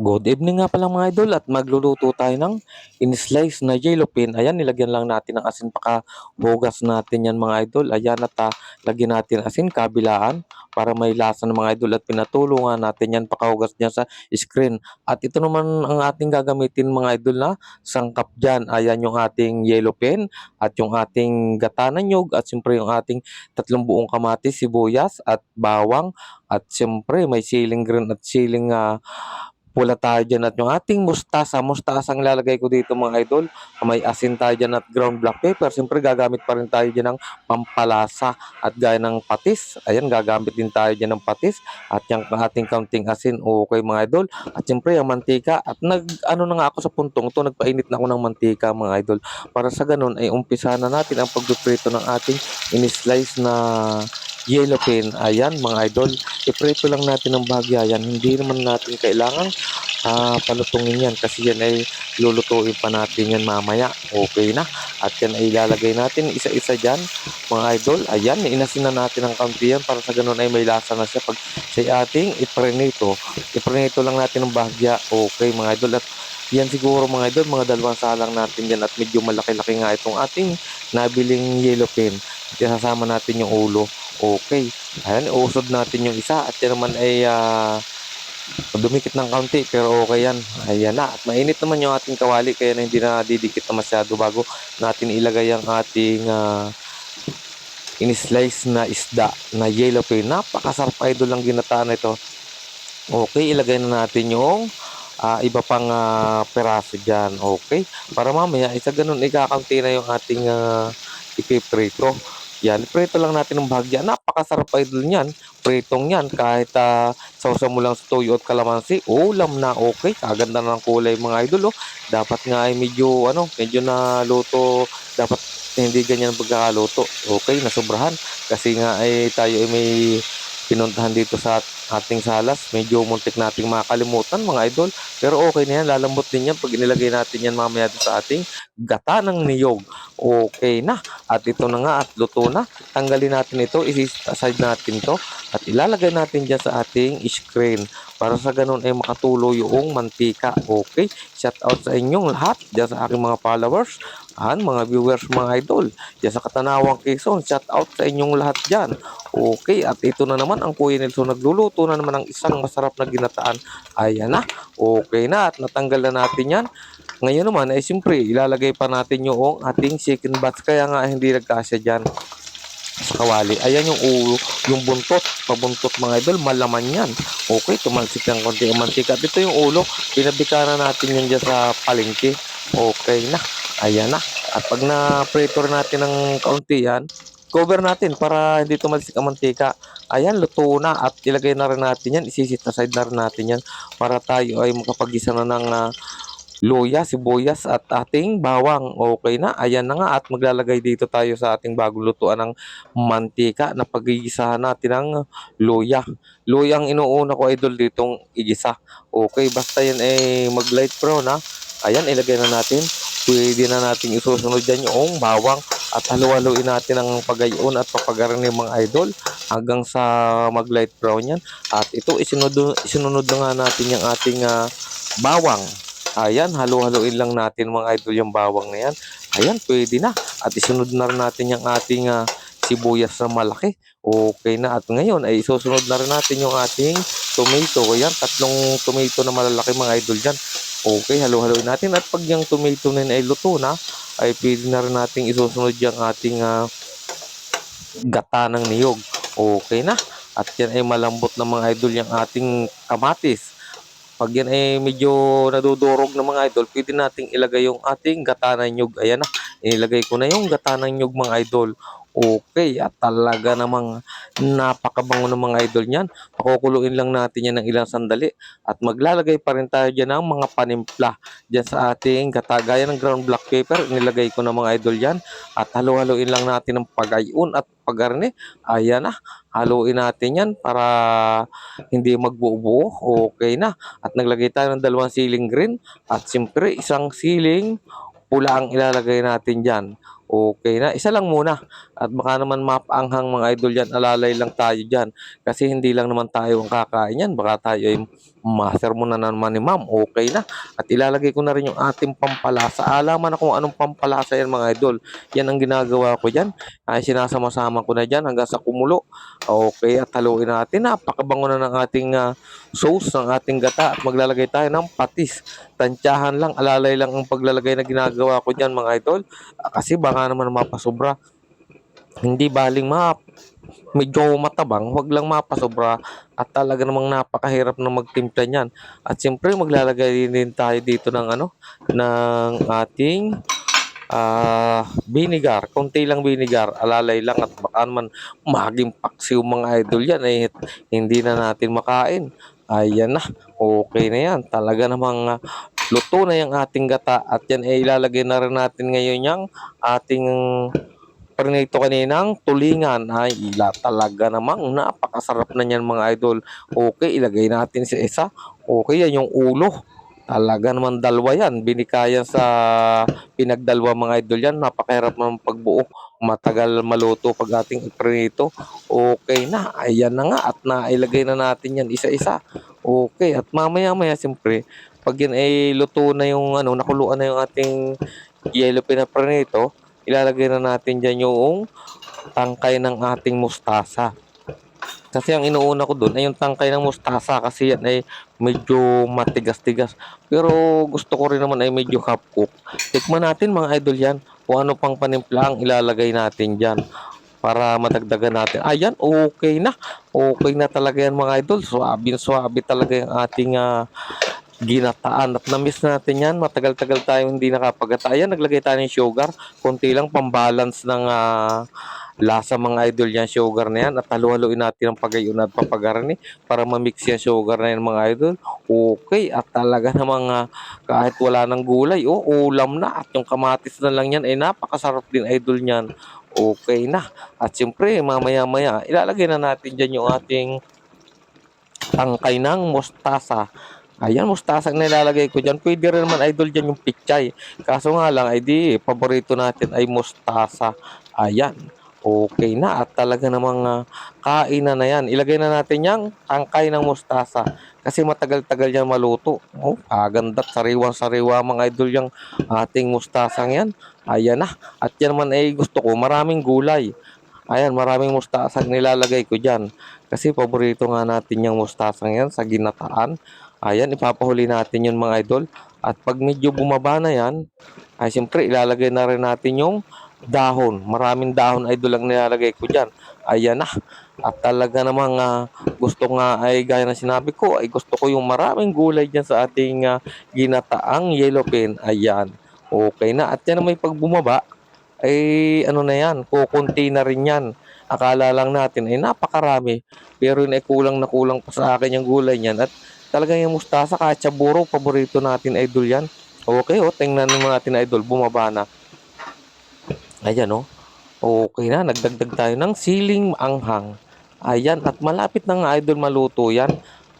Good evening nga pala mga idol at magluluto tayo ng in-slice na yellow pin. Ayan, nilagyan lang natin ng asin hugas natin yan mga idol. Ayan at lagyan natin asin kabilaan para may lasa ng mga idol at pinatulungan natin yan pakahugas niya sa screen. At ito naman ang ating gagamitin mga idol na sangkap dyan. Ayan yung ating yellow pin at yung ating gata ng nyug at siyempre yung ating tatlong buong kamatis, sibuyas at bawang at siyempre may siling green at siling pula tayo diyan at yung ating mustasa, mustasa ang ilalagay ko dito mga idol. May asin tayo diyan at ground black pepper. Siyempre gagamit pa rin tayo diyan ng pampalasa at gaya ng patis. Ayan, gagamit din tayo diyan ng patis at yung ating kaunting asin. Okay mga idol. At siyempre yung mantika at ano na nga ako sa puntong to, nagpainit na ako ng mantika mga idol. Para sa ganun ay umpisa na natin ang pagpiprito ng ating in-slice na yellow pin. Ayan mga idol, iprito lang natin ng bahagya yan. Hindi naman natin kailangan palutungin yan kasi yan ay lulutuin pa natin yan mamaya. Okay na. At yan ay ilalagay natin isa-isa dyan mga idol. Ayan, inasin na natin ang kaunti yan para sa ganun ay may lasa na siya pag sa ating iprenito. Iprenito lang natin ng bahagya. Okay mga idol. At yan siguro mga idol, mga dalawang salang natin yan at medyo malaki-laki nga itong ating nabiling yellow pin. At isasama natin yung ulo. Okay. Ayan, uusod natin yung isa at yan naman ay dumikit ng kaunti pero okay yan. Ayan na. At mainit naman yung ating kawali kaya na hindi na didikit na masyado bago natin ilagay ang ating in-slice na isda na yellow pin. Napakasarap idol ang ginataan na ito. Okay, ilagay na natin yung iba pang peraso dyan. Okay. Para mamaya, isa ganun, ikakaunti na yung ating ipiprito. Yan, prito lang natin ng bahagya. Napakasarap idol niyan. Pritong yan. Kahit sausaw mo lang sa toyo at kalamansi, ulam na okay. Kaganda na ng kulay mga idol. Oh. Dapat nga ay medyo na luto. Dapat hindi ganyan pagkakaluto. Okay, nasobrahan. Kasi nga ay tayo ay may pinuntahan dito sa ating salas. Medyo muntik nating makalimutan mga idol. Pero okay na yan. Lalambot din yan pag inilagay natin yan mamaya sa ating gata ng niyog. Okay na. At ito na nga at luto na. Tanggalin natin ito. Isi-aside natin to. At ilalagay natin dyan sa ating screen. Para sa ganun ay makatulo yung mantika. Okay. Shout out sa inyong lahat. Dyan sa aking mga followers. Mga viewers, mga idol. Dyan sa Katanawang Quezon. Shout out sa inyong lahat dyan. Okay, at ito na naman ang Kuya Nelson nagluluto na naman ng isang masarap na ginataan. Ayan na, okay na at natanggal na natin yan. Ngayon naman ay siyempre ilalagay pa natin yung ating chicken butts kaya nga hindi nagkasya dyan sa kawali. Ayan yung ulo, yung buntot, pabuntot mga idol, malaman yan. Okay, tumalsik ng konti ang mantika. At ito yung ulo, pinabika na natin yan dyan sa palengke. Okay na, ayan na. At pag na-prito natin ng kaunti yan, cover natin para hindi tumalsik ang mantika. Ayan, luto na at ilagay na rin natin yan. Isisit aside na rin natin yan para tayo ay makapag-isa na ng luya, sibuyas at ating bawang. Okay na, ayan na nga at maglalagay dito tayo sa ating bagong lutuan ng mantika na pag-igisahan natin ng luya. Luya ang inuuna ko idol ditong igisa. Okay, basta yan ay mag-light brown ha. Ayan, ilagay na natin. Pwede na natin isusunod dyan yung bawang at halu-haluin natin ang pagayon at papagaran ng mga idol hanggang sa mag-light brown yan. At ito, isinunod na nga natin yung ating bawang. Ayan, halu-haluin lang natin mga idol yung bawang na yan. Ayan, pwede na. At isunod na rin natin yung ating sibuyas na malaki. Okay na. At ngayon ay isusunod na rin natin yung ating tomato. Ayan, tatlong tomato na malalaki mga idol dyan. Okay, halu-haluin natin. At pag yung tomato na yun ay luto na, ay pwede na rin natin isusunod yung ating gata ng niyog. Okay na. At yan ay malambot na mga idol yung ating kamatis. Pag yan ay medyo nadudurog ng mga idol, pwede nating ilagay yung ating gata ng nyug. Ayan na, ilagay ko na yung gata ng nyug mga idol. Okay, at talaga namang napakabango ng mga idol niyan. Pakukuluin lang natin yan ng ilang sandali. At maglalagay pa rin tayo dyan ng mga panimpla. Dyan sa ating katagaya ng ground black pepper, nilagay ko na mga idol yan. At halu-haluin lang natin ng pagayon at pagarne. Ayan na, haluin natin yan para hindi magbuo-buo. Okay na. At naglagay tayo ng dalawang siling green at siyempre isang siling pula ang ilalagay natin dyan. Okay na, isa lang muna at baka naman mapaanghang mga idol yan, alalay lang tayo diyan. Kasi hindi lang naman tayo ang kakain niyan, baka tayo ay masermonan na naman ni ma'am, okay na. At ilalagay ko na rin yung ating pampalasa. Alaman na kung anong pampalasa yan mga idol. Yan ang ginagawa ko diyan. Ay sinasama-sama ko na diyan hanggang sa kumulo. Okay, at haluin natin. Napakabango na ng ating sauce ng ating gata at maglalagay tayo ng patis. Tantyahan lang, alalay lang ang paglalagay na ginagawa ko diyan mga idol. Kasi baka naman mapasobra. Hindi baling medyo matabang, wag lang mapasobra at talaga namang napakahirap na magtimpla niyan. At siyempre maglalagay din tayo dito ng ng ating vinegar. Konti lang vinegar, alalay lang at baka naman maging paksiw mga idol yan eh hindi na natin makain. Ayan na, okay na yan. Talaga namang luto na yung ating gata at yan ay ilalagay na rin natin ngayon yung ating prinito kaninang tulingan. Ay talaga namang napakasarap na niyan mga idol. Okay, ilagay natin sa isa. Okay, yan yung ulo. Talaga naman dalawa yan. Binikayan sa pinagdalwa mga idol yan. Napakahirap ng pagbuo. Matagal maluto pag ating prinito. Okay na. Ayan na nga. At nailagay na natin yan isa-isa. Okay. At mamaya-maya siyempre, pag yan ay luto na yung nakuluan na yung ating yellow pinaprinito, ilalagay na natin dyan yung tangkay ng ating mustasa. Kasi ang inuuna ko doon ay yung tangkay ng mustasa kasi yan ay medyo matigas-tigas. Pero gusto ko rin naman ay medyo half cook. Tikman natin mga idol yan kung ano pang panimpla ang ilalagay natin dyan para madagdagan natin. Ayan, okay na. Okay na talaga yan mga idol. Swabe talaga yung ating ginataan at na-miss natin yan. Matagal-tagal tayo hindi nakapagata. Ayan, naglagay tayo ng sugar. Konti lang pambalance ng lasa mga idol yan, sugar na yan. At halu-haluin natin ang pagayon at papagarni para ma-mix yan sugar na yan mga idol. Okay, at talaga namang kahit wala ng gulay, ulam na. At yung kamatis na lang yan ay napakasarap din idol niyan. Okay na. At siyempre, mamaya-maya, ilalagay na natin dyan yung ating tangkay ng mustasa. Ayan, mustasa ang nilalagay ko dyan. Pwede rin naman idol dyan yung pichay. Kaso nga lang, ay di, paborito natin ay mustasa. Ayan, okay na. At talaga namang kainan na yan. Ilagay na natin yung tangkay ng mustasa. Kasi matagal-tagal yan maluto. Oh, kaganda't sariwang-sariwa mga idol yung ating mustasang yan. Ayan na. At yan naman ay gusto ko, maraming gulay. Ayan, maraming mustasa nilalagay ko dyan. Kasi paborito nga natin yung mustasang yan sa ginataan. Ayan, ipapahuli natin yun mga idol. At pag medyo bumaba na yan, ay siyempre ilalagay na rin natin yung dahon. Maraming dahon idol ang nilalagay ko dyan. Ayan na. At talaga namang gusto nga ay gaya na sinabi ko, ay gusto ko yung maraming gulay dyan sa ating ginataang yellow pin. Ayan. Okay na. At yan may pag bumaba, ay ano na yan, kukunti na rin yan. Akala lang natin ay napakarami. Pero yun ay kulang na kulang pa sa akin yung gulay niyan. At talagang yung mustasa kahit sa buro, paborito natin idol yan. Okay, tingnan naman natin idol, bumaba na. Ayan okay na, nagdagdag tayo ng siling maanghang. Ayan, at malapit na nga idol maluto yan.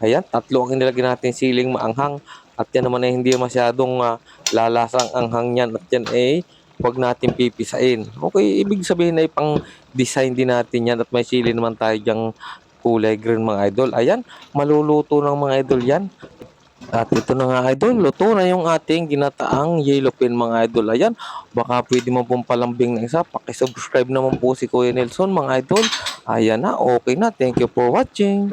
Ayan, tatlo ang inilagay natin siling maanghang. At yan naman ay hindi masyadong lalasang anghang yan. At yan ay huwag natin pipisain. Okay, ibig sabihin ay pang design din natin yan. At may sili naman tayo dyang kulay green mga idol. Ayan, maluluto ng mga idol yan. At ito na nga idol, luto na yung ating ginataang yellow pin mga idol. Ayan, baka pwede mo pong palambing na isa. Pakisubscribe naman po si Kuya Nelson mga idol. Ayan na, okay na. Thank you for watching.